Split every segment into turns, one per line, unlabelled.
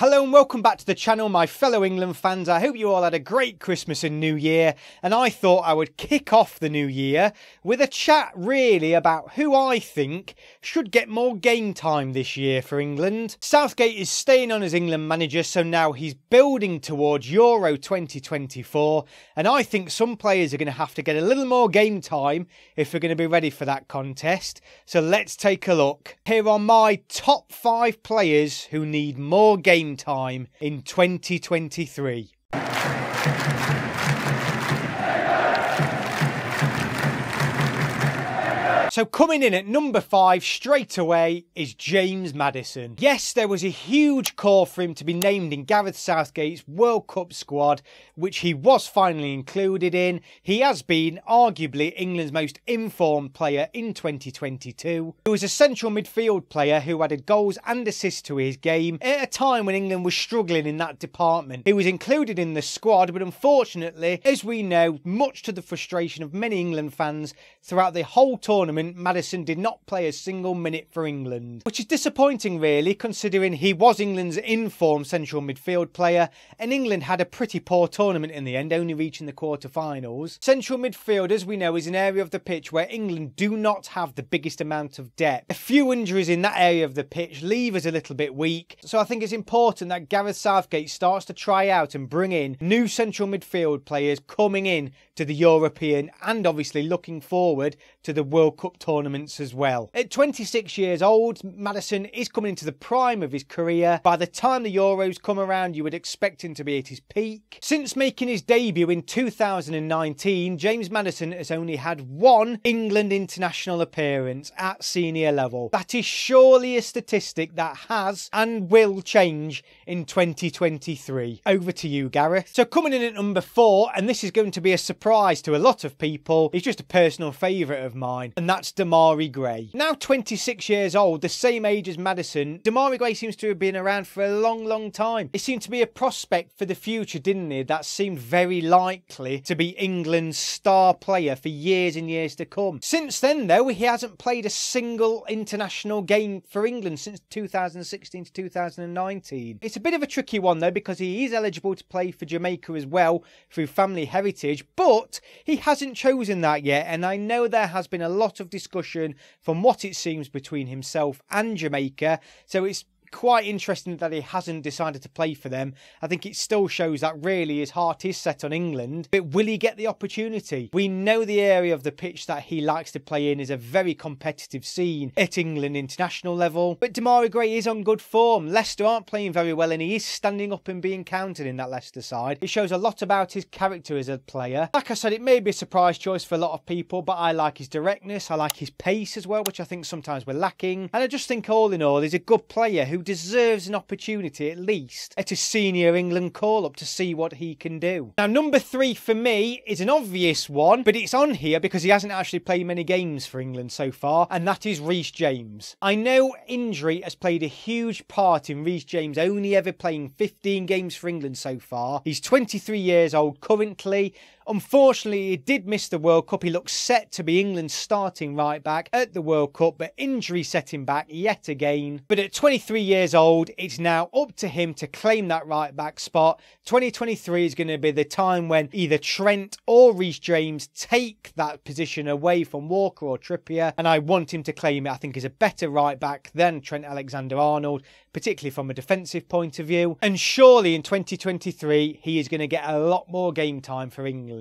Hello and welcome back to the channel, my fellow England fans. I hope you all had a great Christmas and New Year, and I thought I would kick off the new year with a chat really about who I think should get more game time this year for England. Southgate is staying on as England manager, so now he's building towards Euro 2024, and I think some players are going to have to get a little more game time if they're going to be ready for that contest. So let's take a look. Here are my top 5 players who need more game time in 2023. So coming in at number 5 straight away is James Madison. Yes, there was a huge call for him to be named in Gareth Southgate's World Cup squad, which he was finally included in. He has been arguably England's most informed player in 2022. He was a central midfield player who added goals and assists to his game at a time when England was struggling in that department. He was included in the squad, but unfortunately, as we know, much to the frustration of many England fans throughout the whole tournament, Madison did not play a single minute for England, which is disappointing really, considering he was England's informed central midfield player and England had a pretty poor tournament in the end, only reaching the quarter-finals. Central midfield, as we know, is an area of the pitch where England do not have the biggest amount of depth. A few injuries in that area of the pitch leave us a little bit weak, so I think it's important that Gareth Southgate starts to try out and bring in new central midfield players coming in to the European and obviously looking forward to the World Cup tournaments as well. At 26 years old, Madison is coming into the prime of his career. By the time the Euros come around, you would expect him to be at his peak. Since making his debut in 2019, James Madison has only had one England international appearance at senior level. That is surely a statistic that has and will change in 2023. Over to you, Gareth. So coming in at number 4, and this is going to be a surprise to a lot of people, he's just a personal favourite of mine, and that's Demarai Gray. Now 26 years old, the same age as Madison, Demarai Gray seems to have been around for a long time. He seemed to be a prospect for the future, didn't he? That seemed very likely to be England's star player for years and years to come. Since then, though, he hasn't played a single international game for England since 2016 to 2019. It's a bit of a tricky one, though, because he is eligible to play for Jamaica as well through family heritage, but he hasn't chosen that yet, and I know there has been a lot of discussion from what it seems between himself and Jamaica, so it's quite interesting that he hasn't decided to play for them. I think it still shows that really his heart is set on England, but will he get the opportunity? We know the area of the pitch that he likes to play in is a very competitive scene at England international level, but Demarai Gray is on good form. Leicester aren't playing very well and he is standing up and being counted in that Leicester side. It shows a lot about his character as a player. Like I said, it may be a surprise choice for a lot of people, but I like his directness, I like his pace as well, which I think sometimes we're lacking, and I just think all in all he's a good player who deserves an opportunity at least at a senior England call-up to see what he can do. Now number 3 for me is an obvious one, but it's on here because he hasn't actually played many games for England so far, and that is Rhys James. I know injury has played a huge part in Rhys James only ever playing 15 games for England so far. He's 23 years old currently. Unfortunately, he did miss the World Cup. He looks set to be England's starting right back at the World Cup, but injury set him back yet again. But at 23 years old, it's now up to him to claim that right back spot. 2023 is going to be the time when either Trent or Rhys James take that position away from Walker or Trippier, and I want him to claim it. I think he's a better right back than Trent Alexander-Arnold, particularly from a defensive point of view. And surely in 2023, he is going to get a lot more game time for England.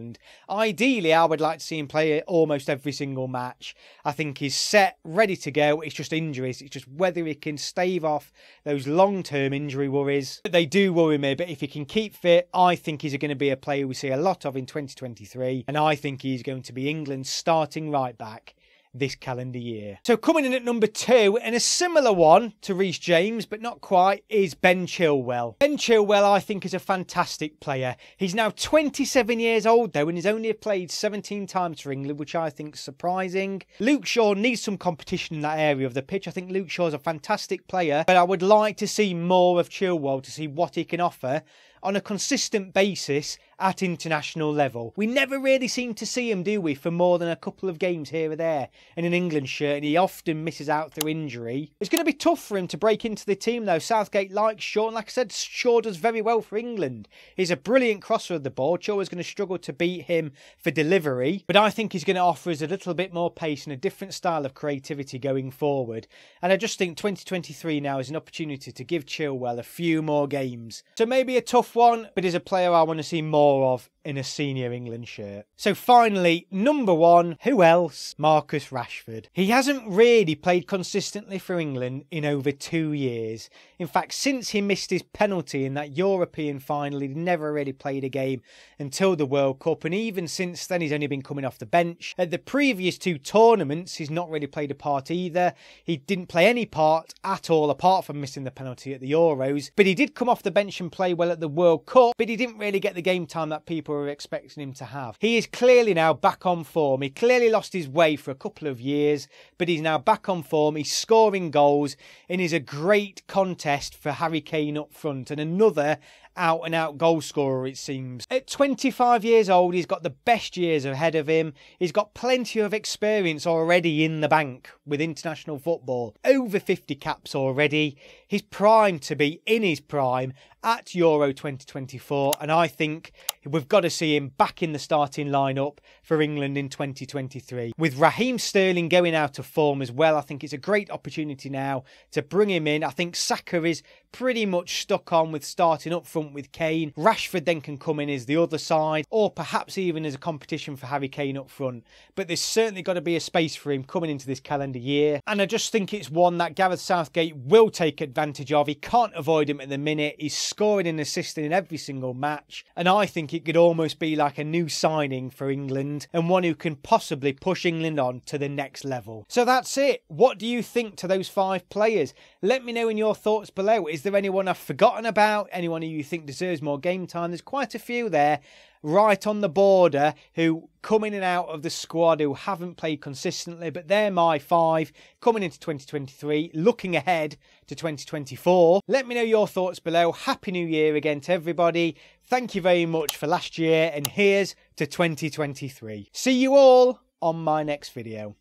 Ideally, I would like to see him play almost every single match. I think he's set, ready to go. It's just injuries. It's just whether he can stave off those long-term injury worries. They do worry me, but if he can keep fit, I think he's going to be a player we see a lot of in 2023. And I think he's going to be England's starting right back this calendar year. So coming in at number 2, and a similar one to Rhys James, but not quite, is Ben Chilwell. Ben Chilwell, I think, is a fantastic player. He's now 27 years old, though, and he's only played 17 times for England, which I think is surprising. Luke Shaw needs some competition in that area of the pitch. I think Luke Shaw's a fantastic player, but I would like to see more of Chilwell to see what he can offer on a consistent basis at international level. We never really seem to see him, do we, for more than a couple of games here or there in an England shirt, and he often misses out through injury. It's going to be tough for him to break into the team though. Southgate likes Shaw, and like I said, Shaw does very well for England. He's a brilliant crosser of the ball. Shaw is going to struggle to beat him for delivery, but I think he's going to offer us a little bit more pace and a different style of creativity going forward. And I just think 2023 now is an opportunity to give Chilwell a few more games. So maybe a tough one, but he's a player I want to see more of in a senior England shirt. So finally, number 1, who else? Marcus Rashford. He hasn't really played consistently for England in over 2 years. In fact, since he missed his penalty in that European final, he'd never really played a game until the World Cup, and even since then he's only been coming off the bench. At the previous 2 tournaments, he's not really played a part either. He didn't play any part at all apart from missing the penalty at the Euros, but he did come off the bench and play well at the World Cup, but he didn't really get the game time that people were expecting him to have. He is clearly now back on form. He clearly lost his way for a couple of years, but he's now back on form. He's scoring goals and is a great contest for Harry Kane up front, and another out-and-out goal scorer, it seems. At 25 years old, he's got the best years ahead of him. He's got plenty of experience already in the bank with international football. Over 50 caps already. He's primed to be in his prime at Euro 2024, and I think we've got to see him back in the starting lineup for England in 2023. With Raheem Sterling going out of form as well, I think it's a great opportunity now to bring him in. I think Saka is pretty much stuck on with starting up front with Kane. Rashford then can come in as the other side, or perhaps even as a competition for Harry Kane up front. But there's certainly got to be a space for him coming into this calendar year, and I just think it's one that Gareth Southgate will take advantage of. He can't avoid him at the minute. He's scoring and assisting in every single match, and I think it could almost be like a new signing for England, and one who can possibly push England on to the next level. So that's it. What do you think to those 5 players? Let me know in your thoughts below. Is there anyone I've forgotten about? Anyone who you think deserves more game time? There's quite a few there right on the border who come in and out of the squad who haven't played consistently, but they're my 5 coming into 2023, looking ahead to 2024. Let me know your thoughts below. Happy New Year again to everybody. Thank you very much for last year, and here's to 2023. See you all on my next video.